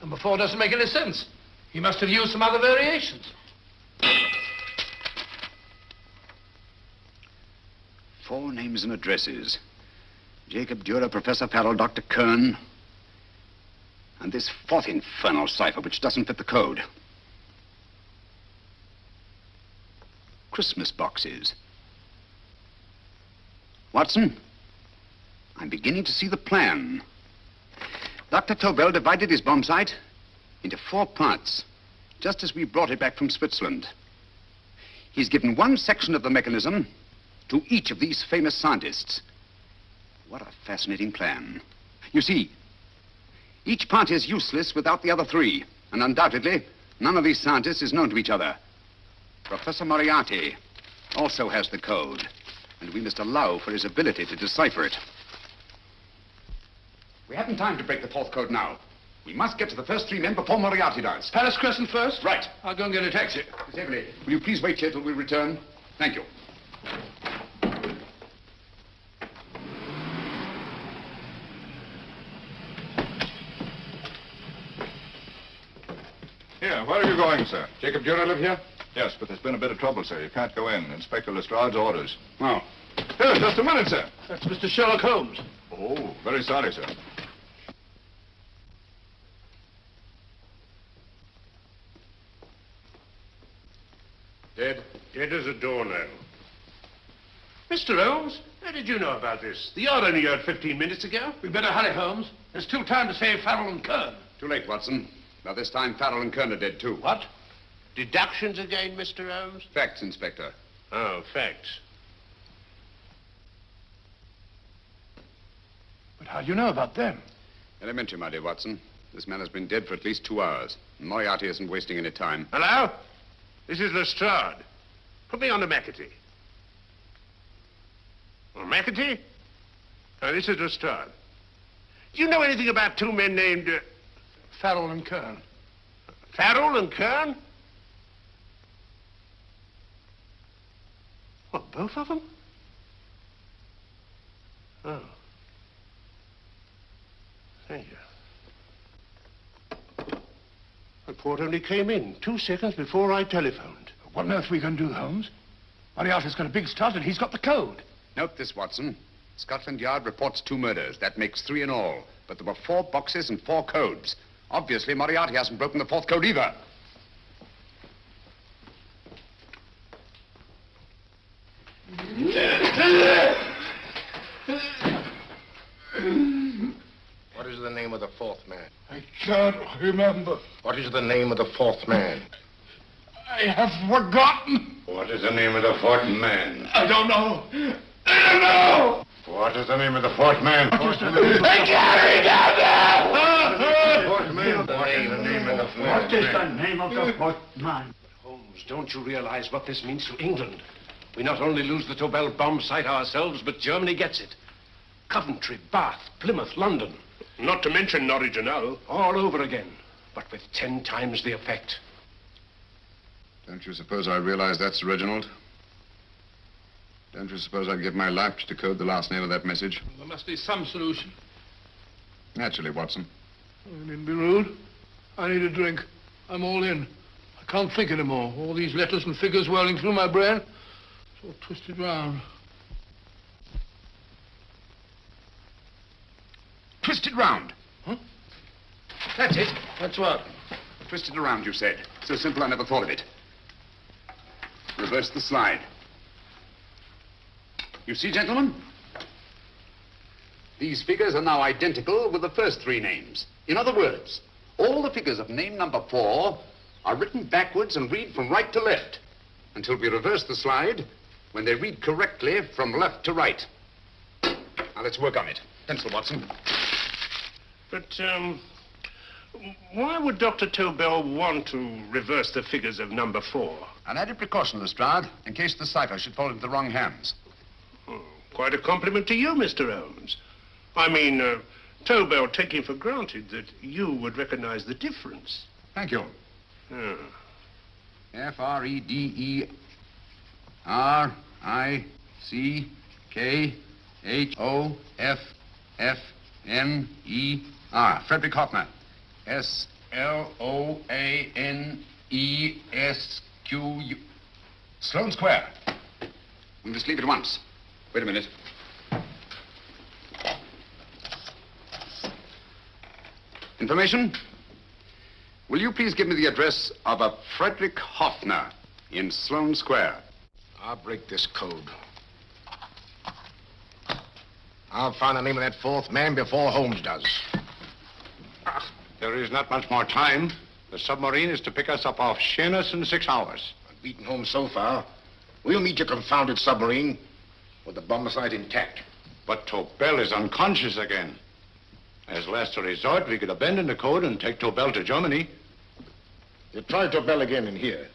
Number 4 doesn't make any sense. He must have used some other variations. 4 names and addresses. Jacob Dürer, Professor Farrell, Dr. Kern, and this 4th infernal cipher, which doesn't fit the code. Christmas boxes. Watson, I'm beginning to see the plan. Dr. Tobel divided his bomb site into 4 parts, just as we brought it back from Switzerland. He's given one section of the mechanism to each of these famous scientists. What a fascinating plan. You see, each part is useless without the other 3, and undoubtedly, none of these scientists is known to each other. Professor Moriarty also has the code, and we must allow for his ability to decipher it. We haven't time to break the 4th code now. We must get to the first 3 men before Moriarty does. Palace Crescent first? Right. I'll go and get a taxi. Miss Everly, will you please wait here till we return? Thank you. Here, where are you going, sir? Jacob Dürer live here? Yes, but there's been a bit of trouble, sir. You can't go in. Inspector Lestrade's orders. Oh. Here, just a minute, sir. That's Mr. Sherlock Holmes. Oh, very sorry, sir. Dead as a doornail. Mr. Holmes, how did you know about this? The yacht only heard 15 minutes ago. We'd better hurry, Holmes. There's still time to save Farrell and Kern. Too late, Watson. By this time, Farrell and Kern are dead, too. What? Deductions again, Mr. Holmes? Facts, Inspector. Oh, facts. But how do you know about them? Elementary, my dear Watson. This man has been dead for at least 2 hours. Moriarty isn't wasting any time. Hello? This is Lestrade. Put me on to McAtee. Oh, McAtee? Oh, this is Lestrade. Do you know anything about 2 men named... Farrell and Kern. Farrell and Kern? What, both of them? Oh. Thank you. Report only came in 2 seconds before I telephoned. What on earth are we going to do, Holmes? Moriarty's got a big start and he's got the code. Note this, Watson. Scotland Yard reports 2 murders. That makes 3 in all. But there were 4 boxes and 4 codes. Obviously, Moriarty hasn't broken the 4th code either. What is the name of the 4th man? I can't remember. What is the name of the 4th man? I have forgotten. What is the name of the 4th man? I don't know. I don't know. What is the name of the 4th man? I can't remember. What is the name of the 4th Man. Holmes, don't you realize what this means to England? We not only lose the Tobel bomb site ourselves, but Germany gets it. Coventry, Bath, Plymouth, London. Not to mention Norwich and Hull. All over again, but with 10 times the effect. Don't you suppose I realize that's Reginald? Don't you suppose I'd give my life to decode the last name of that message? There must be some solution. Naturally, Watson. I needn't be rude. I need a drink. I'm all in. I can't think anymore. All these letters and figures whirling through my brain. It's all twisted round. Twisted round. Huh? That's it. That's what? Twisted around, you said. So simple, I never thought of it. Reverse the slide. You see, gentlemen? These figures are now identical with the first 3 names. In other words, all the figures of name number 4 are written backwards and read from right to left until we reverse the slide when they read correctly from left to right. Now, let's work on it. Pencil, Watson. But, Why would Dr. Tobel want to reverse the figures of number 4? An added precaution, Lestrade, in case the cipher should fall into the wrong hands. Quite a compliment to you, Mr. Holmes. I mean, Tobel taking for granted that you would recognize the difference. Thank you. Frederick-Hoffner. Frederick Hoffner. S-L-O-A-N-E-S-Q-U. Sloane Square. We must leave at once. Wait a minute. Information? Will you please give me the address of a Frederick Hoffner in Sloane Square? I'll break this code. I'll find the name of that 4th man before Holmes does. There is not much more time. The submarine is to pick us up off Sheerness in 6 hours. I've beaten Holmes so far. We'll meet your confounded submarine with the bomb site intact. But Tobel is unconscious again. As last resort, we could abandon the code and take Tobel to Germany. You try Tobel again in here.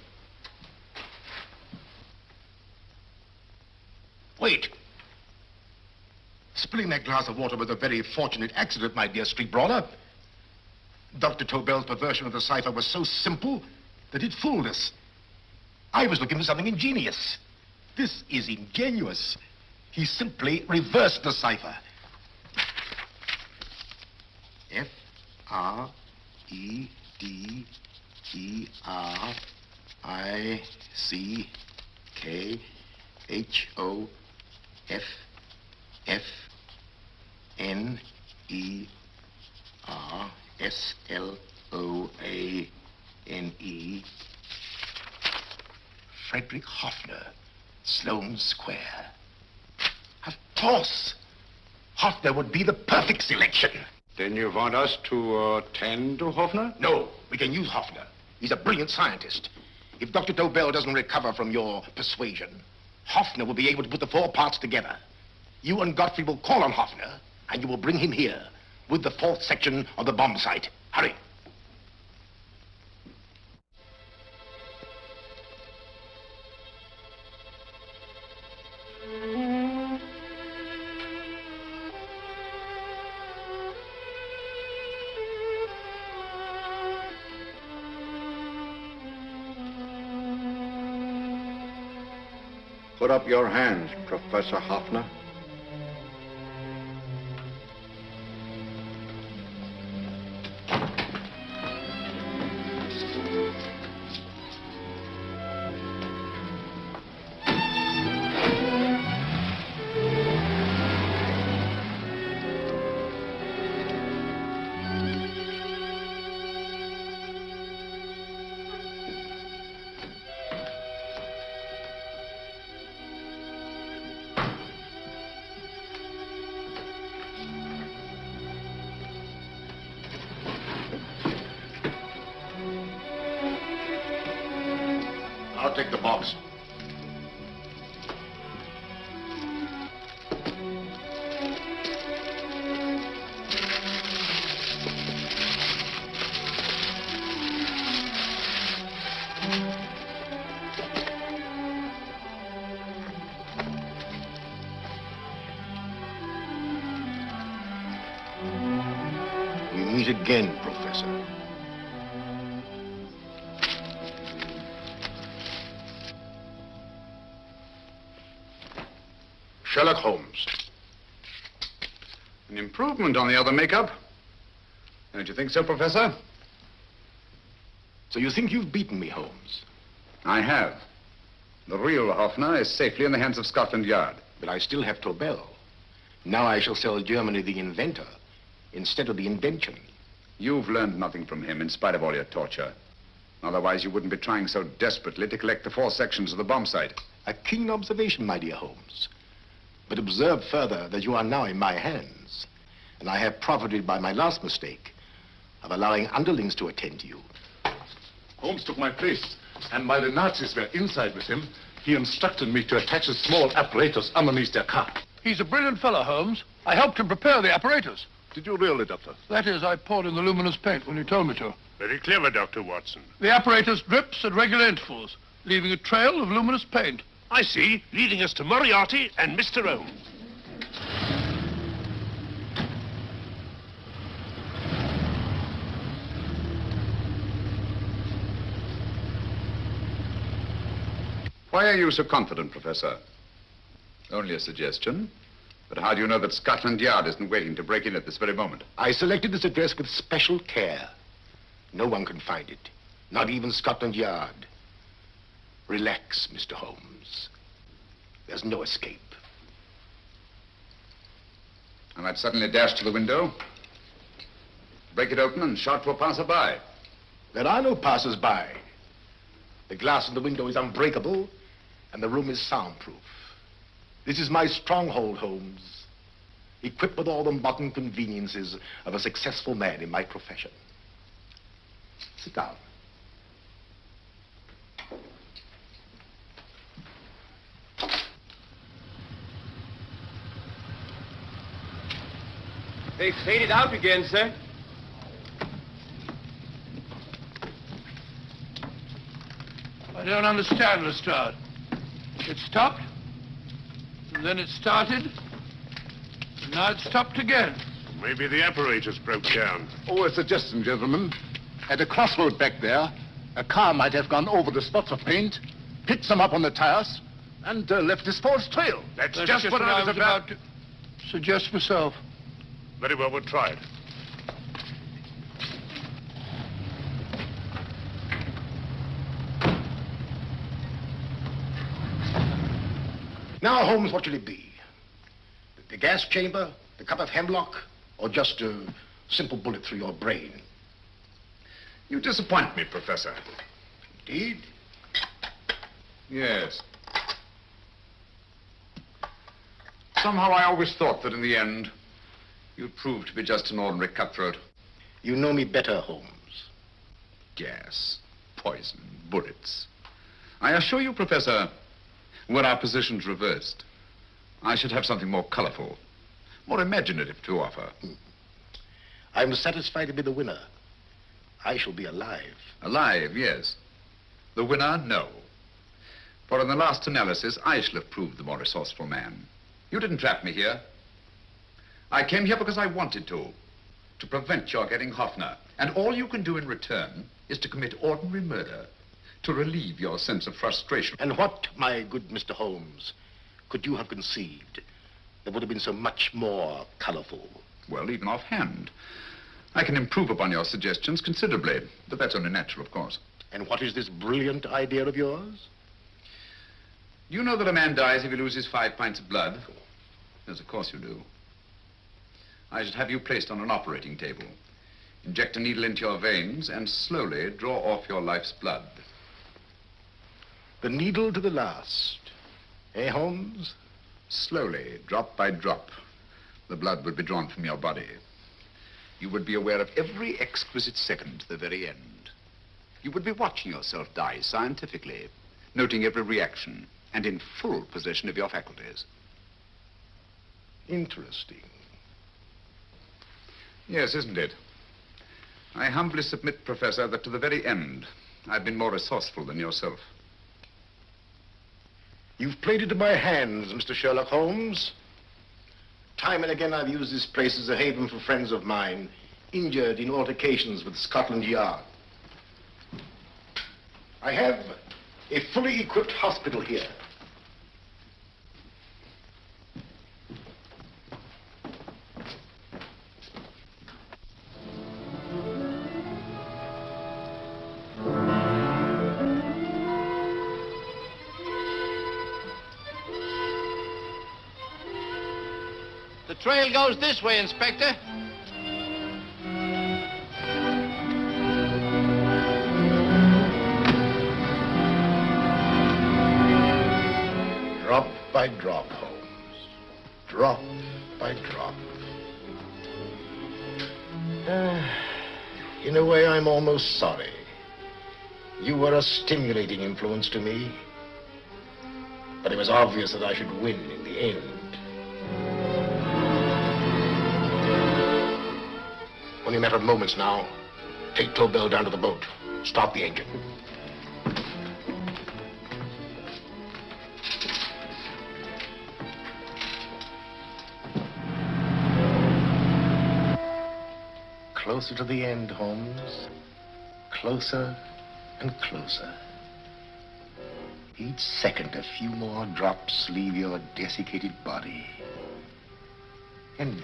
Wait. Spilling that glass of water was a very fortunate accident, my dear street brawler. Dr. Tobel's perversion of the cipher was so simple that it fooled us. I was looking for something ingenious. This is ingenuous. He simply reversed the cipher. F-R-E-D-E-R-I-C-K-H-O-F-N-E-R-S-L-O-A-N-E. Frederick Hoffner, Sloane Square. Of course. Hoffner would be the perfect selection. Then you want us to tend to Hoffner? No, we can use Hoffner. He's a brilliant scientist. If Dr. Tobel doesn't recover from your persuasion, Hoffner will be able to put the 4 parts together. You and Godfrey will call on Hoffner, and you will bring him here with the 4th section of the bomb site. Hurry. Put up your hands, Professor Hoffner. I'll take the box. We meet again, Professor. Sherlock Holmes. An improvement on the other makeup. Don't you think so, Professor? So you think you've beaten me, Holmes? I have. The real Hoffner is safely in the hands of Scotland Yard. But I still have Tobel. Now I shall sell Germany the inventor instead of the invention. You've learned nothing from him in spite of all your torture. Otherwise, you wouldn't be trying so desperately to collect the 4 sections of the bomb site. A keen observation, my dear Holmes. But observe further that you are now in my hands, and I have profited by my last mistake of allowing underlings to attend to you. Holmes took my place, and while the Nazis were inside with him, he instructed me to attach a small apparatus underneath their car. He's a brilliant fellow, Holmes. I helped him prepare the apparatus. Did you really, Doctor? That is, I poured in the luminous paint when you told me to. Very clever, Dr. Watson. The apparatus drips at regular intervals, leaving a trail of luminous paint. I see, leading us to Moriarty and Mr. Holmes. Why are you so confident, Professor? Only a suggestion. But how do you know that Scotland Yard isn't waiting to break in at this very moment? I selected this address with special care. No one can find it, not even Scotland Yard. Relax, Mr. Holmes. There's no escape. I might suddenly dash to the window, break it open, and shout to a passerby. There are no passers-by. The glass in the window is unbreakable, and the room is soundproof. This is my stronghold, Holmes, equipped with all the modern conveniences of a successful man in my profession. Sit down. They've faded out again, sir. I don't understand, Lestrade. It stopped, and then it started, and now it stopped again. Maybe the apparatus broke down. Oh, a suggestion, gentlemen. At a crossroad back there, a car might have gone over the spots of paint, picked some up on the tires, and left this false trail. That's just what I was about to suggest myself. Very well, we'll try it. Now, Holmes, what will it be? The gas chamber, the cup of hemlock, or just a simple bullet through your brain? You disappoint me, Professor. Indeed? Yes. Somehow I always thought that in the end, you'd prove to be just an ordinary cutthroat. You know me better, Holmes. Gas, poison, bullets. I assure you, Professor, were our positions reversed, I should have something more colorful, more imaginative to offer. I'm satisfied to be the winner. I shall be alive. Alive, yes. The winner, no. For in the last analysis, I shall have proved the more resourceful man. You didn't trap me here. I came here because I wanted to prevent your getting Hoffner. And all you can do in return is to commit ordinary murder, to relieve your sense of frustration. And what, my good Mr. Holmes, could you have conceived that would have been so much more colorful? Well, even offhand, I can improve upon your suggestions considerably, but that's only natural, of course. And what is this brilliant idea of yours? You know that a man dies if he loses 5 pints of blood? Yes, of course you do. I should have you placed on an operating table, inject a needle into your veins, and slowly draw off your life's blood. The needle to the last. Eh, Holmes? Slowly, drop by drop, the blood would be drawn from your body. You would be aware of every exquisite second to the very end. You would be watching yourself die scientifically, noting every reaction, and in full possession of your faculties. Interesting. Yes, isn't it? I humbly submit, Professor, that to the very end, I've been more resourceful than yourself. You've played into my hands, Mr. Sherlock Holmes. Time and again I've used this place as a haven for friends of mine, injured in altercations with Scotland Yard. I have a fully equipped hospital here. The trail goes this way, Inspector. Drop by drop, Holmes. Drop by drop. In a way, I'm almost sorry. You were a stimulating influence to me. But it was obvious that I should win in the end. Only a matter of moments now. Take Tobel down to the boat. Start the engine. Closer to the end, Holmes. Closer and closer. Each second, a few more drops leave your desiccated body. And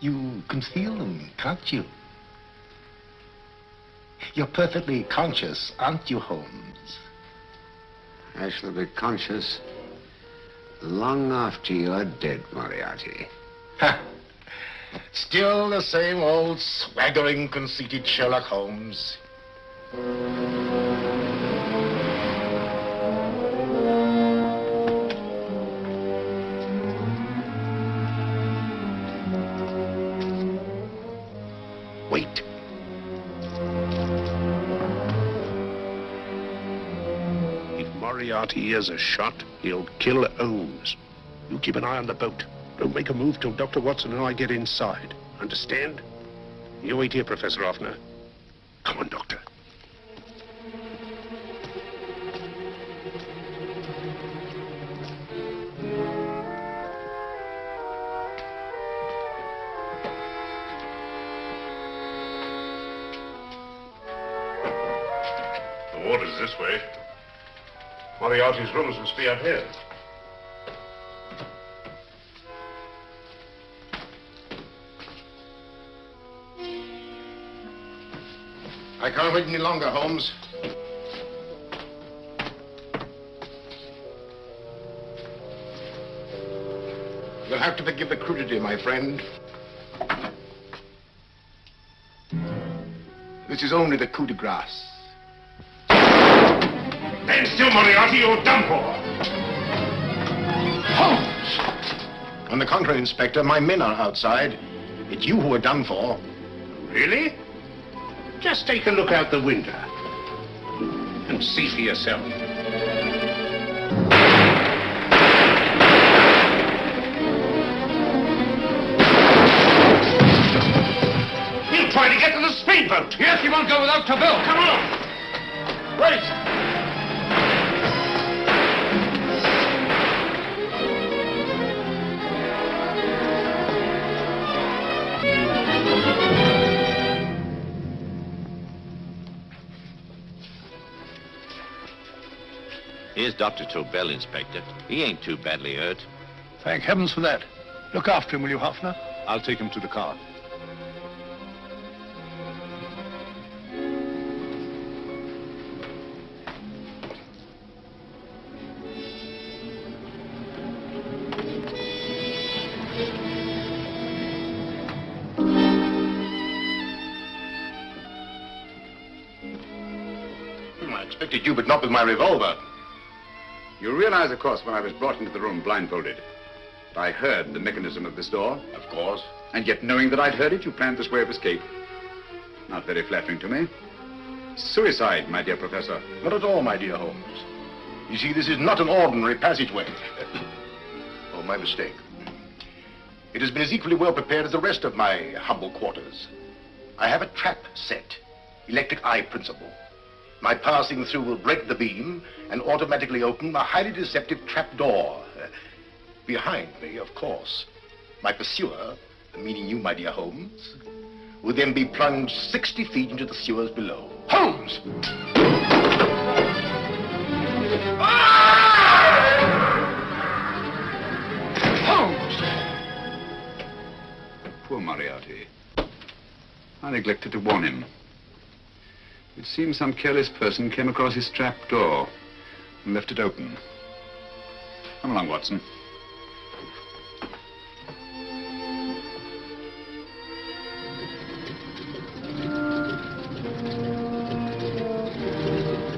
you can feel them, can't you? You're perfectly conscious, aren't you, Holmes? I shall be conscious long after you're dead, Moriarty. Ha! Still the same old swaggering, conceited Sherlock Holmes. Wait. If Moriarty hears a shot, he'll kill Holmes. You keep an eye on the boat. Don't make a move till Dr. Watson and I get inside. Understand? You wait here, Professor Offner. Come on, Doctor. The water's this way. Moriarty's rooms must be up here. I can't wait any longer, Holmes. You'll have to forgive the crudity, my friend. This is only the coup de grace. Stand still, Moriarty, you're done for. Holmes! On the contrary, Inspector, my men are outside. It's you who are done for. Really? Just take a look out the window and see for yourself. He'll try to get to the speedboat. Yes, he won't go without Tobel. Come on. Wait. Here's Dr. Tobel, Inspector. He ain't too badly hurt. Thank heavens for that. Look after him, will you, Hoffner? I'll take him to the car. I expected you, but not with my revolver. You realize, of course, when I was brought into the room blindfolded, that I heard the mechanism of this door? Of course. And yet, knowing that I'd heard it, you planned this way of escape. Not very flattering to me. Suicide, my dear Professor. Not at all, my dear Holmes. You see, this is not an ordinary passageway. Oh, my mistake. It has been as equally well prepared as the rest of my humble quarters. I have a trap set, electric eye principle. My passing through will break the beam and automatically open a highly deceptive trap door. Behind me, of course, my pursuer, meaning you, my dear Holmes, will then be plunged 60 feet into the sewers below. Holmes! Holmes! Poor Moriarty. I neglected to warn him. It seems some careless person came across his trap door and left it open. Come along, Watson.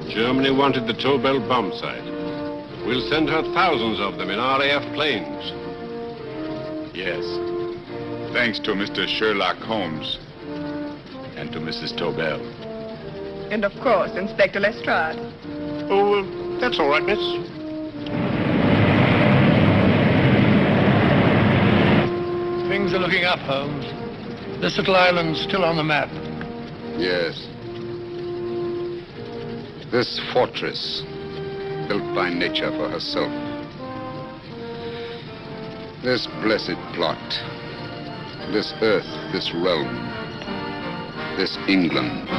Germany wanted the Tobel bomb site. We'll send her thousands of them in RAF planes. Yes. Thanks to Mr. Sherlock Holmes and to Mrs. Tobel. And of course, Inspector Lestrade. Oh, that's all right, miss. Things are looking up, Holmes. This little island's still on the map. Yes. This fortress, built by nature for herself. This blessed plot. This earth, this realm. This England.